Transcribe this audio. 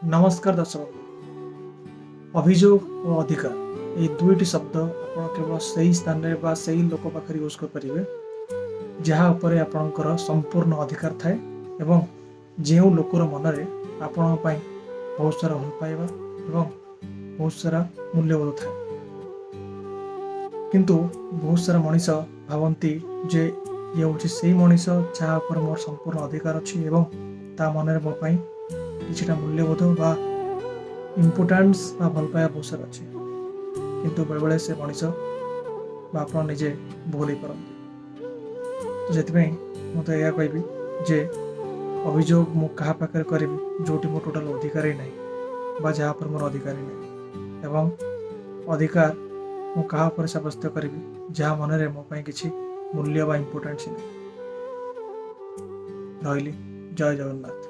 नमस्कार दर्शक बंधु। अभियोग और अधिकार ये दुईटी शब्द आप केवल सही स्थान रे बा सही लोक पाखे यूज कर जहाँ उपर आपणकर संपूर्ण अधिकार थाए एवं जो लोकर मनरे आपण बहुत सारा भल पाइबा एवं बहुत सारा मूल्यबोध थाए किंतु बहुत सारा मनीष भावती जे ये हूँ से मनीष जहाँ उपर मोर संपूर्ण अधिकार अच्छी एवं ता मनरे मो किछिटा मूल्यबोध बा इम्पोर्टान्स बा भल पाया बहुत सारा अच्छे किंतु बेले बेले से मनीष बा आप निजे भूल पारती। तो से मुझे यह कहबी जे अभियोग मु क्या पाखे करी जो मोर टोटाल अधिकार ही नहीं बा जहाँ पर मोर अधिकार ही नहीं एवं अधिकार मु क्या सब्यस्त करी जहाँ मनरे मो किसी मूल्य बा इम्पोर्टान्स नहीं रही। जय जगन्नाथ।